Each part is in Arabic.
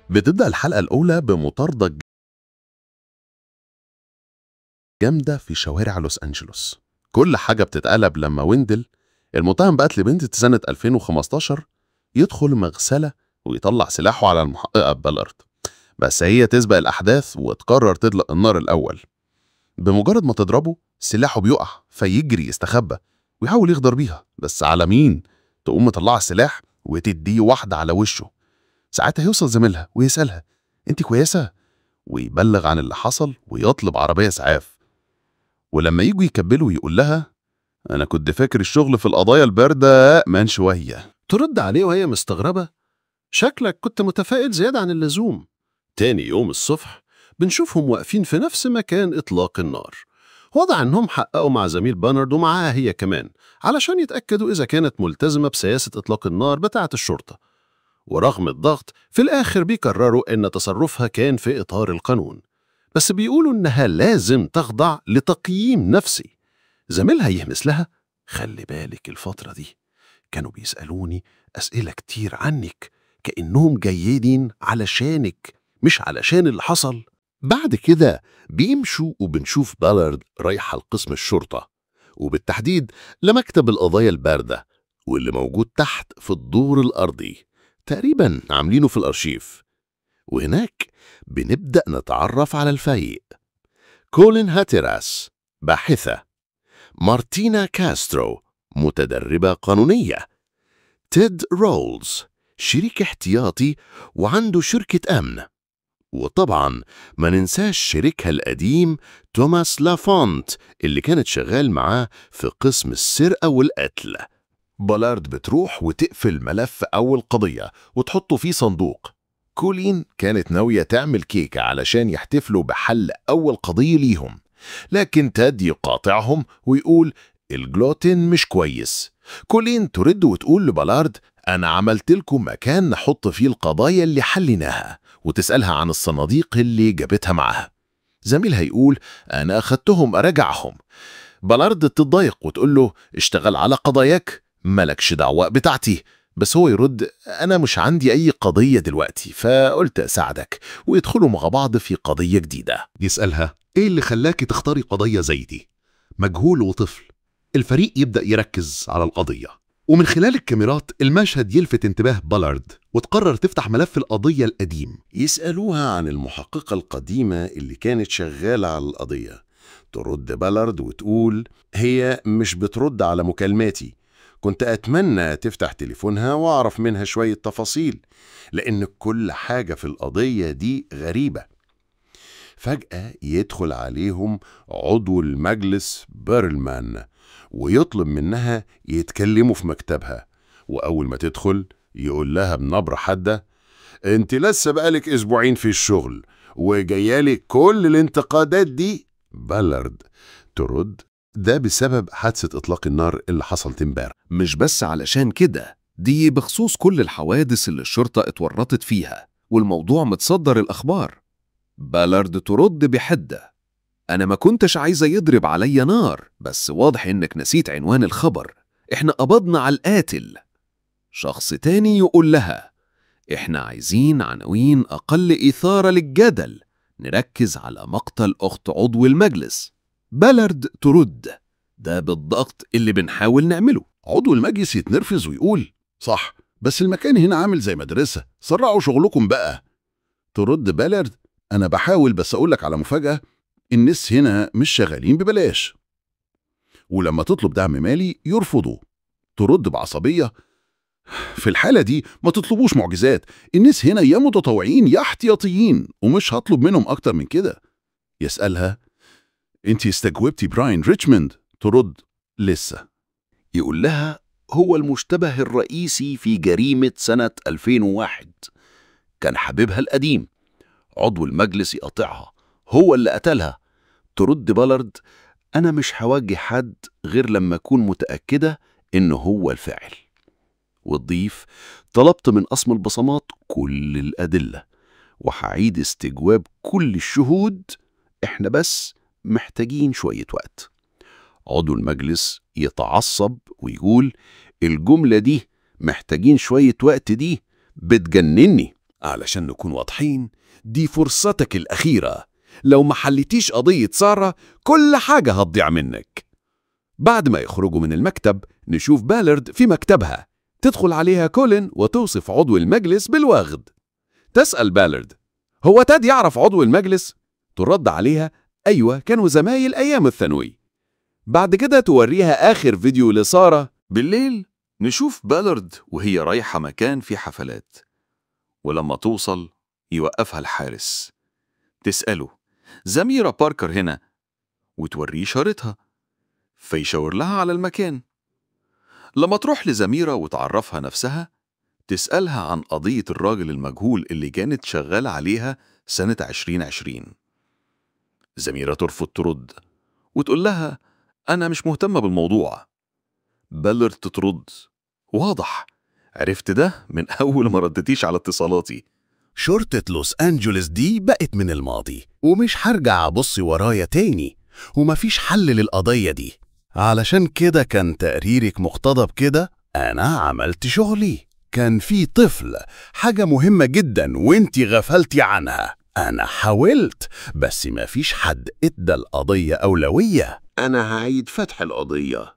بتبدأ الحلقة الأولى بمطاردة جامدة في شوارع لوس أنجلوس. كل حاجة بتتقلب لما ويندل المتهم بقتل بنت سنة 2015 يدخل مغسلة ويطلع سلاحه على المحققة بالارد، بس هي تسبق الأحداث وتقرر تطلق النار الأول. بمجرد ما تضربه سلاحه بيقع فيجري يستخبى ويحاول يغدر بيها، بس على مين؟ تقوم مطلعة السلاح وتديه واحدة على وشه. ساعتها يوصل زميلها ويسألها انت كويسة؟ ويبلغ عن اللي حصل ويطلب عربية إسعاف. ولما يجوا يكبلوا يقول لها أنا كنت فاكر الشغل في القضايا الباردة أأمن شوية. ترد عليه وهي مستغربة: شكلك كنت متفائل زيادة عن اللزوم. تاني يوم الصبح بنشوفهم واقفين في نفس مكان إطلاق النار. وضع أنهم حققوا مع زميل بانارد ومعاها هي كمان علشان يتأكدوا إذا كانت ملتزمة بسياسة إطلاق النار بتاعة الشرطة. ورغم الضغط في الآخر بيقرروا أن تصرفها كان في إطار القانون، بس بيقولوا إنها لازم تخضع لتقييم نفسي. زميلها يهمس لها: خلي بالك الفترة دي كانوا بيسألوني أسئلة كتير عنك، كأنهم جايين علشانك مش علشان اللي حصل. بعد كده بيمشوا وبنشوف بالارد رايحة لقسم الشرطة، وبالتحديد لمكتب القضايا الباردة واللي موجود تحت في الدور الأرضي، تقريبا عاملينه في الأرشيف. وهناك بنبدأ نتعرف على الفريق: كولين هاتيراس باحثة، مارتينا كاسترو متدربة قانونية، تيد رولز شريك احتياطي وعنده شركة أمن، وطبعا ما ننساش شريكها القديم توماس لافونت اللي كانت شغال معاه في قسم السرقة والقتل. بالارد بتروح وتقفل ملف أول قضية وتحطه في صندوق. كولين كانت ناوية تعمل كيكة علشان يحتفلوا بحل أول قضية ليهم، لكن تاد يقاطعهم ويقول الجلوتين مش كويس. كولين ترد وتقول لبالارد أنا عملت لكم مكان نحط فيه القضايا اللي حليناها، وتسألها عن الصناديق اللي جابتها معاها. زميلها يقول أنا أخدتهم أراجعهم. بالارد تتضايق وتقول له اشتغل على قضاياك، ملكش دعوة بتاعتي. بس هو يرد أنا مش عندي أي قضية دلوقتي فقلت أساعدك، ويدخلوا مع بعض في قضية جديدة. يسألها ايه اللي خلاكي تختاري قضية زي دي؟ مجهول وطفل. الفريق يبدأ يركز على القضية، ومن خلال الكاميرات المشهد يلفت انتباه بالارد وتقرر تفتح ملف القضية القديم. يسألوها عن المحققة القديمة اللي كانت شغالة على القضية. ترد بالارد وتقول هي مش بترد على مكالماتي، كنت أتمنى تفتح تليفونها وأعرف منها شوية تفاصيل، لأن كل حاجة في القضية دي غريبة. فجأة يدخل عليهم عضو المجلس بيرلمان ويطلب منها يتكلموا في مكتبها، وأول ما تدخل يقول لها بنبرة حادة انت لسه بقالك أسبوعين في الشغل وجايالك كل الانتقادات دي. بالارد ترد ده بسبب حادثة إطلاق النار اللي حصلت امبارح. مش بس علشان كده، دي بخصوص كل الحوادث اللي الشرطة اتورطت فيها والموضوع متصدر الأخبار. بالارد ترد بحدة: أنا ما كنتش عايزة يضرب عليا نار، بس واضح إنك نسيت عنوان الخبر، إحنا قبضنا على القاتل. شخص تاني يقول لها: إحنا عايزين عناوين أقل إثارة للجدل، نركز على مقتل أخت عضو المجلس. بالارد ترد: ده بالضغط اللي بنحاول نعمله. عضو المجلس يتنرفز ويقول صح، بس المكان هنا عامل زي مدرسة، سرعوا شغلكم بقى. ترد بالارد أنا بحاول، بس أقولك على مفاجأة، الناس هنا مش شغالين ببلاش، ولما تطلب دعم مالي يرفضوا. ترد بعصبية في الحالة دي ما تطلبوش معجزات، الناس هنا يا متطوعين يا احتياطيين ومش هطلب منهم أكتر من كده. يسألها انتي استجوبتي براين ريتشموند؟ ترد لسه. يقول لها هو المشتبه الرئيسي في جريمة سنة 2001، كان حبيبها القديم. عضو المجلس يقاطعها: هو اللي قتلها. ترد بالارد أنا مش هواجه حد غير لما أكون متأكدة إنه هو الفاعل. وتضيف: طلبت من قسم البصمات كل الأدلة وهعيد استجواب كل الشهود، إحنا بس محتاجين شوية وقت. عضو المجلس يتعصب ويقول الجملة دي محتاجين شوية وقت دي بتجنني، علشان نكون واضحين، دي فرصتك الأخيرة. لو ما حلتيش قضية سارة كل حاجة هتضيع منك. بعد ما يخرجوا من المكتب نشوف بالارد في مكتبها، تدخل عليها كولين وتوصف عضو المجلس بالوغد. تسأل بالارد: هو تاد يعرف عضو المجلس؟ ترد عليها: أيوة، كانوا زمايل أيام الثانوي. بعد كده توريها آخر فيديو لسارة. بالليل نشوف بالارد وهي رايحة مكان في حفلات، ولما توصل يوقفها الحارس. تسأله: زميرة باركر هنا؟ وتوريه شارتها، فيشاور لها على المكان. لما تروح لزميرة وتعرفها نفسها، تسألها عن قضية الراجل المجهول اللي كانت شغالة عليها سنة 2020. زميرة ترفض ترد وتقول لها: أنا مش مهتمة بالموضوع. بالارد ترد: واضح، عرفت ده من أول ما ردتيش على اتصالاتي. شرطة لوس أنجلوس دي بقت من الماضي، ومش هرجع أبص ورايا تاني، ومفيش حل للقضية دي. علشان كده كان تقريرك مقتضى بكده. أنا عملت شغلي. كان في طفل، حاجة مهمة جدا وانتي غفلتي عنها. أنا حاولت، بس مفيش حد ادى القضية أولوية. أنا هعيد فتح القضية.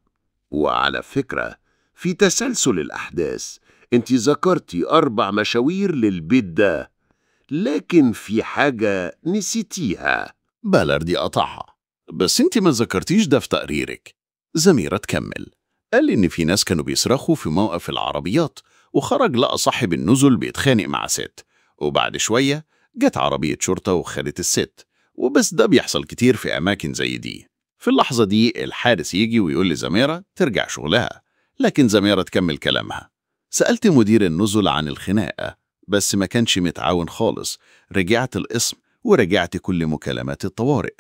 وعلى فكرة، في تسلسل الأحداث، انت ذكرتي 4 مشاوير للبيت ده، لكن في حاجة نسيتيها. بالارد قطعها: بس انت ما ذكرتيش ده في تقريرك. زميرة تكمل: قال لي إن في ناس كانوا بيصرخوا في موقف العربيات، وخرج لقى صاحب النزل بيتخانق مع ست، وبعد شوية جت عربية شرطة وخدت الست. وبس ده بيحصل كتير في أماكن زي دي. في اللحظة دي الحارس يجي ويقول لزميرة ترجع شغلها، لكن زميرة تكمل كلامها: سألت مدير النزل عن الخناقة، بس ما كانش متعاون خالص. رجعت القسم ورجعت كل مكالمات الطوارئ،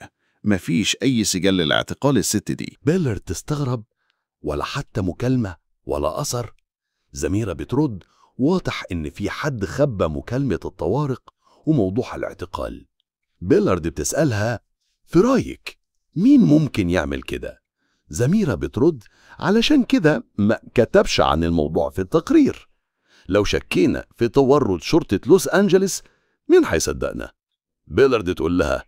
مفيش أي سجل لاعتقال الست دي. بالارد تستغرب: ولا حتى مكالمة ولا أثر؟ زميرة بترد: واضح إن في حد خبى مكالمة الطوارئ وموضوع الاعتقال. بالارد بتسألها: في رأيك مين ممكن يعمل كده؟ زميرة بترد: علشان كده ما كتبش عن الموضوع في التقرير. لو شكينا في تورط شرطة لوس أنجلوس مين هيصدقنا؟ بالارد تقول لها: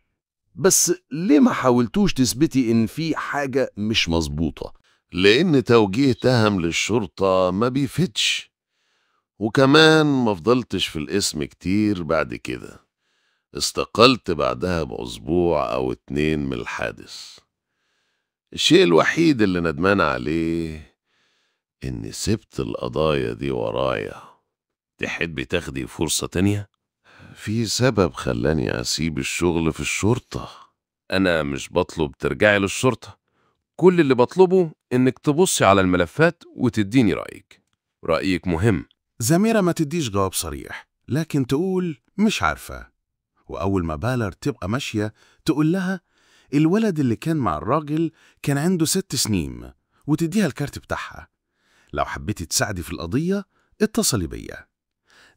بس ليه ما حاولتوش تثبتي إن في حاجة مش مظبوطة؟ لأن توجيه تهم للشرطة ما بيفتش، وكمان ما فضلتش في الاسم كتير بعد كده. استقلت بعدها بأسبوع أو 2 من الحادث. الشيء الوحيد اللي ندمان عليه إني سبت القضايا دي ورايا. تحبي تاخدي فرصة تانية؟ في سبب خلاني أسيب الشغل في الشرطة. أنا مش بطلب ترجعي للشرطة، كل اللي بطلبه إنك تبصي على الملفات وتديني رأيك. رأيك مهم. زميرة ما تديش جواب صريح، لكن تقول مش عارفة. وأول ما بالارد تبقى ماشية تقول لها: الولد اللي كان مع الراجل كان عنده 6 سنين، وتديها الكارت بتاعها. لو حبيتي تساعدي في القضية اتصلي بيا.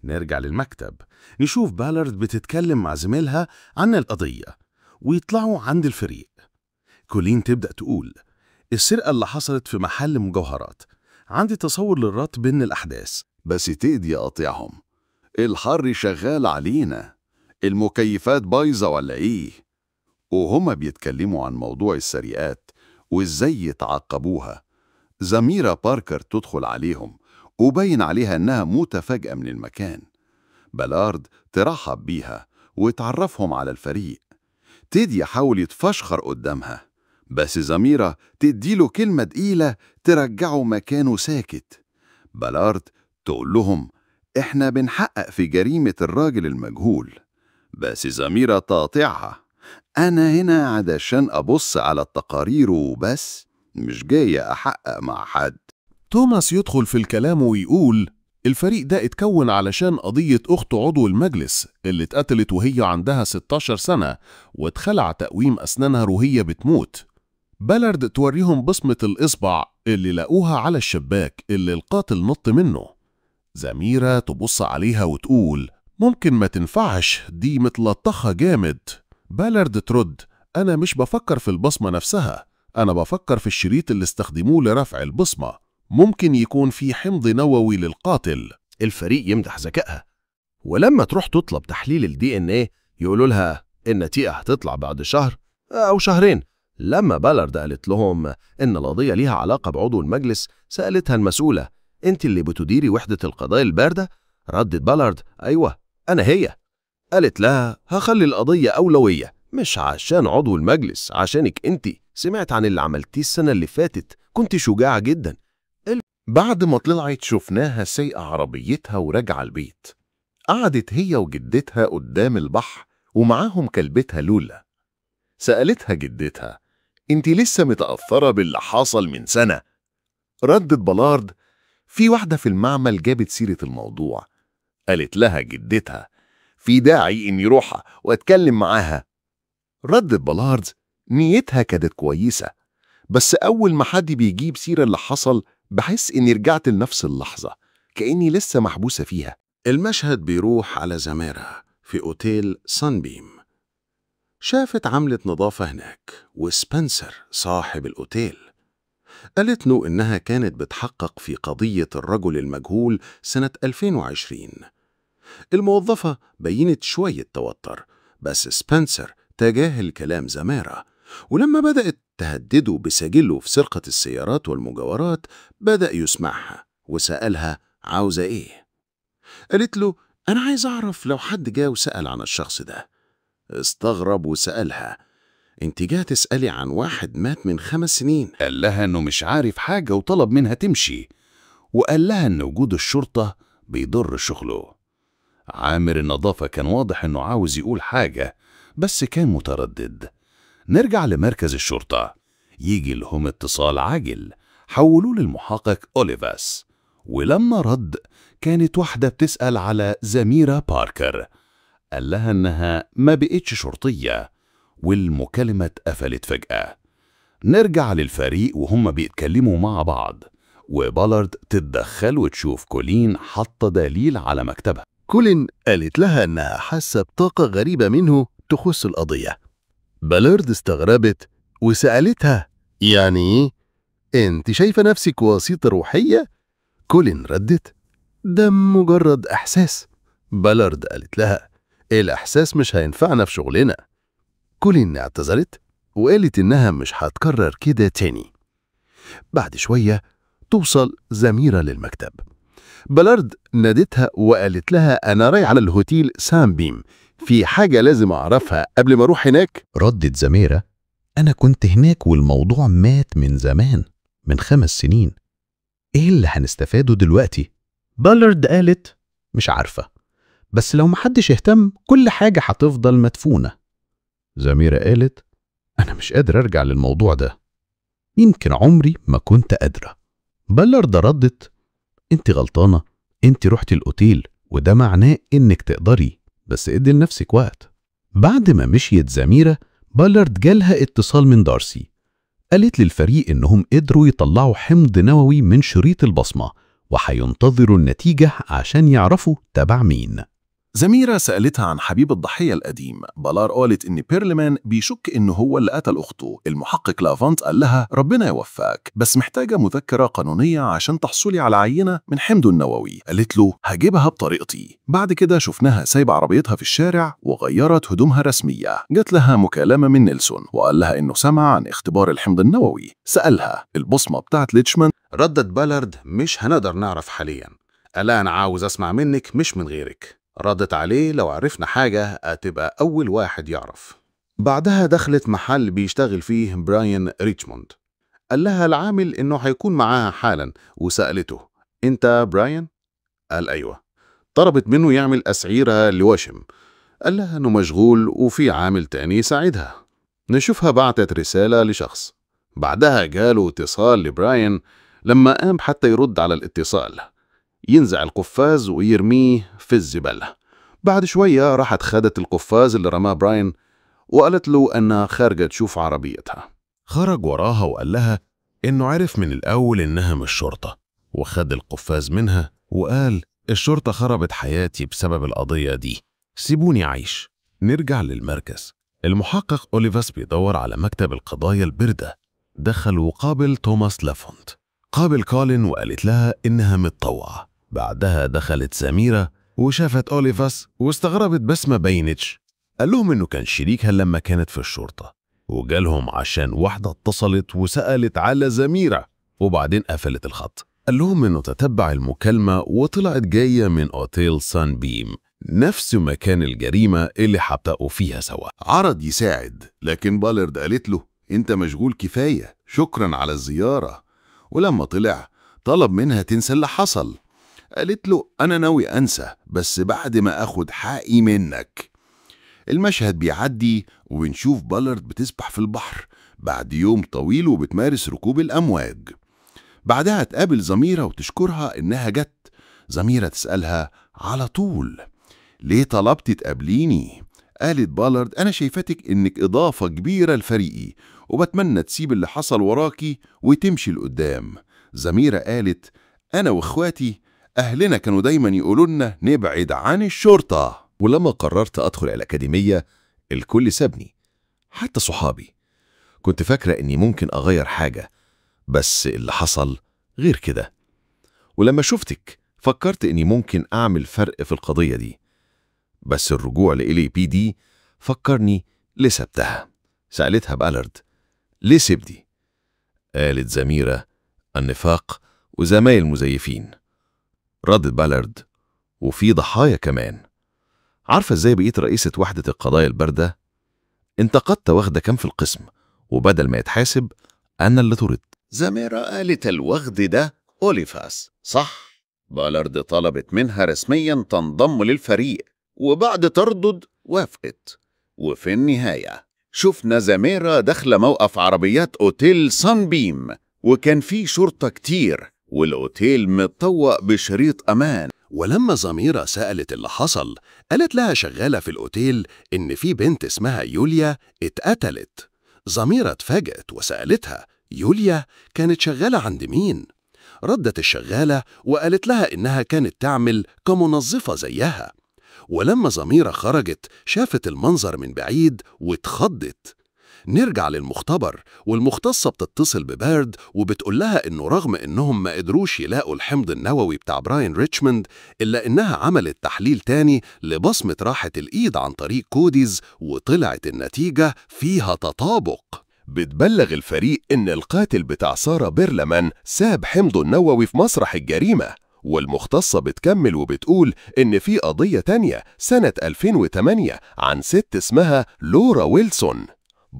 نرجع للمكتب، نشوف بالارد بتتكلم مع زميلها عن القضية، ويطلعوا عند الفريق. كولين تبدأ تقول: السرقة اللي حصلت في محل مجوهرات، عندي تصور للربط بين الأحداث. بس تقدي أقطعهم، الحر شغال علينا، المكيفات بايظة ولا إيه؟ وهما بيتكلموا عن موضوع السرقات وإزاي يتعقبوها. زميرة باركر تدخل عليهم وبين عليها إنها متفاجئة من المكان. بالارد ترحب بيها وتعرفهم على الفريق. تيدي يحاول يتفشخر قدامها، بس زميرة تديله كلمة تقيلة ترجعه مكانه ساكت. بالارد تقول لهم: إحنا بنحقق في جريمة الراجل المجهول. بس زميرة تقاطعها: أنا هنا علشان أبص على التقارير وبس، مش جاية أحقق مع حد. توماس يدخل في الكلام ويقول: الفريق ده اتكون علشان قضية أخت عضو المجلس اللي اتقتلت وهي عندها 16 سنة واتخلع تقويم أسنانها وهي بتموت. بالارد توريهم بصمة الإصبع اللي لقوها على الشباك اللي القاتل نط منه. زميرة تبص عليها وتقول: ممكن ما تنفعش، دي متلطخة جامد. بالارد ترد: أنا مش بفكر في البصمة نفسها، أنا بفكر في الشريط اللي استخدموه لرفع البصمة، ممكن يكون في حمض نووي للقاتل. الفريق يمدح ذكائها: ولما تروح تطلب تحليل الDNA يقولوا لها النتيجة هتطلع بعد شهر أو شهرين. لما بالارد قالت لهم إن القضية ليها علاقة بعضو المجلس، سألتها المسؤولة: أنت اللي بتديري وحدة القضايا الباردة؟ ردت بالارد: أيوة أنا هي. قالت لها: هخلي القضية أولوية، مش عشان عضو المجلس، عشانك أنت. سمعت عن اللي عملتيه السنة اللي فاتت، كنت شجاعة جدا. بعد ما طلعت شفناها سايقة عربيتها وراجعة البيت. قعدت هي وجدتها قدام البحر ومعاهم كلبتها لولا. سألتها جدتها: انتي لسه متأثرة باللي حصل من سنة؟ ردت بالارد: في واحدة في المعمل جابت سيرة الموضوع. قالت لها جدتها: في داعي اني روحها واتكلم معاها. ردت بالارد: نيتها كانت كويسة، بس أول ما حد بيجيب سيرة اللي حصل بحس إني رجعت لنفس اللحظة، كأني لسه محبوسة فيها. المشهد بيروح على زميرة في أوتيل سانبيم. شافت عملة نظافة هناك، وسبنسر صاحب الأوتيل قالت له إنها كانت بتحقق في قضية الرجل المجهول سنة 2020. الموظفة بينت شوية توتر، بس سبنسر تجاهل كلام زميرة، ولما بدأت تهدده بسجله في سرقة السيارات والمجوهرات بدأ يسمعها وسألها عاوزة إيه. قالت له: أنا عايز أعرف لو حد جاء وسأل عن الشخص ده. استغرب وسألها: أنت جاء تسألي عن واحد مات من 5 سنين؟ قال لها إنه مش عارف حاجة وطلب منها تمشي، وقال لها إن وجود الشرطة بيضر شغله. عامر النظافة كان واضح إنه عاوز يقول حاجة بس كان متردد. نرجع لمركز الشرطة. يجي لهم اتصال عاجل، حولوه للمحقق أوليفاس، ولما رد كانت واحدة بتسأل على زميرة باركر. قال لها إنها ما بقتش شرطية، والمكالمة اتقفلت فجأة. نرجع للفريق وهم بيتكلموا مع بعض، وبالارد تتدخل وتشوف كولين حاطة دليل على مكتبها. كولين قالت لها إنها حاسة بطاقة غريبة منه تخص القضية. بالارد استغربت وسألتها: يعني إيه؟ أنت شايفة نفسك وسيطة روحية؟ كولين ردت: ده مجرد إحساس. بالارد قالت لها: الإحساس مش هينفعنا في شغلنا. كولين اعتذرت وقالت إنها مش هتكرر كده تاني. بعد شوية توصل زميرة للمكتب. بالارد نادتها وقالت لها: أنا رايح على الهوتيل سانبيم، في حاجة لازم أعرفها قبل ما أروح هناك. ردت زميرة: أنا كنت هناك والموضوع مات من زمان، من 5 سنين. إيه اللي هنستفاده دلوقتي؟ بالارد قالت: مش عارفة، بس لو محدش اهتم كل حاجة هتفضل مدفونة. زميرة قالت: أنا مش قادر أرجع للموضوع ده، يمكن عمري ما كنت قادرة. بالارد ردت: انت غلطانة، انت رحتي الأوتيل وده معناه إنك تقدري، بس ادي لنفسك وقت. بعد ما مشيت زميرة، بالارد جالها اتصال من دارسي. قالت للفريق إنهم قدروا يطلعوا حمض نووي من شريط البصمة، وحينتظروا النتيجة عشان يعرفوا تبع مين. زميرة سألتها عن حبيب الضحية القديم. بالار قالت إن بيرلمان بيشك إنه هو اللي قتل أخته. المحقق لافانت قال لها: ربنا يوفقك، بس محتاجة مذكرة قانونية عشان تحصلي على عينة من حمضه النووي. قالت له: هجيبها بطريقتي. بعد كده شفناها سايبة عربيتها في الشارع وغيرت هدومها رسمية. جات لها مكالمة من نيلسون وقال لها إنه سمع عن اختبار الحمض النووي. سألها: البصمة بتاعت ليتشمان؟ ردت بالارد: مش هنقدر نعرف حاليا. قال: أنا عاوز أسمع منك مش من غيرك. ردت عليه: لو عرفنا حاجة هتبقى أول واحد يعرف. بعدها دخلت محل بيشتغل فيه براين ريتشموند. قال لها العامل إنه هيكون معاها حالا، وسألته: أنت براين؟ قال: أيوة. طلبت منه يعمل أسعيرة لواشم. قال لها إنه مشغول وفي عامل تاني يساعدها. نشوفها بعتت رسالة لشخص. بعدها جاله اتصال لبراين. لما قام حتى يرد على الاتصال، ينزع القفاز ويرميه في الزبالة. بعد شوية راحت خدت القفاز اللي رماه براين وقالت له أنها خارجة تشوف عربيتها. خرج وراها وقال لها إنه عرف من الأول إنها مش شرطة، وخد القفاز منها وقال: الشرطة خربت حياتي بسبب القضية دي، سيبوني عايش. نرجع للمركز. المحقق أوليفاس بيدور على مكتب القضايا البردة. دخل وقابل توماس لافونت. قابل كولين وقالت لها إنها متطوعة. بعدها دخلت سميرة وشافت أوليفاس واستغربت بس ما بينتش. قال لهم إنه كان شريكها لما كانت في الشرطة، وجالهم عشان واحدة اتصلت وسألت على زميرة وبعدين قفلت الخط. قال لهم إنه تتبع المكالمة وطلعت جاية من أوتيل سان بيم، نفس مكان الجريمة اللي حبتقوا فيها سوا. عرض يساعد، لكن بالارد قالت له انت مشغول كفاية، شكرا على الزيارة. ولما طلع طلب منها تنسى اللي حصل. قالت له انا ناوي انسى بس بعد ما اخد حقي منك. المشهد بيعدي وبنشوف بالارد بتسبح في البحر بعد يوم طويل وبتمارس ركوب الأمواج. بعدها تقابل زميرة وتشكرها إنها جت. زميرة تسألها على طول ليه طلبتي تقابليني؟ قالت بالارد أنا شايفتك إنك إضافة كبيرة لفريقي وبتمنى تسيب اللي حصل وراكي وتمشي لقدام. زميرة قالت أنا وإخواتي أهلنا كانوا دايما يقولولنا نبعد عن الشرطة، ولما قررت أدخل الأكاديمية الكل سابني حتى صحابي. كنت فاكرة إني ممكن أغير حاجة بس اللي حصل غير كده. ولما شفتك فكرت إني ممكن أعمل فرق في القضية دي، بس الرجوع لLAPD فكرني ليه سبتها. سألتها بالارد ليه سبدي؟ قالت زميرة النفاق وزمايل مزيفين. ردت بالارد وفي ضحايا كمان. عارفة ازاي بقيت رئيسة وحدة القضايا الباردة؟ انتقدت واخدة كام في القسم وبدل ما يتحاسب أنا اللي طرد. زميرة قالت الوغد ده أوليفاس صح. بالارد طلبت منها رسميا تنضم للفريق وبعد تردد وافقت. وفي النهاية شفنا زميرة داخلة موقف عربيات أوتيل سان بيم وكان فيه شرطة كتير والأوتيل متطوق بشريط أمان. ولما زميرة سألت اللي حصل قالت لها شغالة في الأوتيل إن في بنت اسمها يوليا اتقتلت. زميرة اتفاجأت وسألتها يوليا كانت شغالة عند مين؟ ردت الشغالة وقالت لها إنها كانت تعمل كمنظفة زيها. ولما زميرة خرجت شافت المنظر من بعيد واتخضت. نرجع للمختبر والمختصة بتتصل ببيرد وبتقول لها إنه رغم إنهم ما قدروش يلاقوا الحمض النووي بتاع براين ريتشموند إلا إنها عملت تحليل تاني لبصمة راحة الإيد عن طريق كوديز وطلعت النتيجة فيها تطابق. بتبلغ الفريق إن القاتل بتاع سارة بيرلمان ساب حمضه النووي في مسرح الجريمة. والمختصة بتكمل وبتقول إن في قضية تانية سنة 2008 عن ست اسمها لورا ويلسون.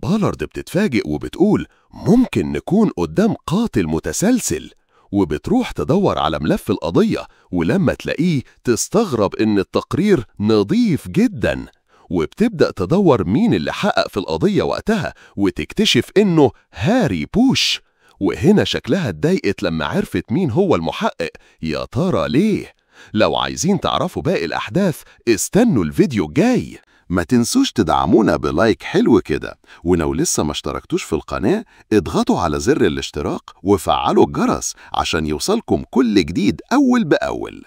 بالارد بتتفاجئ وبتقول ممكن نكون قدام قاتل متسلسل، وبتروح تدور على ملف القضية ولما تلاقيه تستغرب إن التقرير نظيف جدا. وبتبدأ تدور مين اللي حقق في القضية وقتها وتكتشف إنه هاري بوش. وهنا شكلها اتضايقت لما عرفت مين هو المحقق. يا ترى ليه؟ لو عايزين تعرفوا باقي الأحداث استنوا الفيديو الجاي. ما تنسوش تدعمونا بلايك حلو كده، ولو لسه ما اشتركتوش في القناة اضغطوا على زر الاشتراك وفعلوا الجرس عشان يوصلكم كل جديد أول بأول.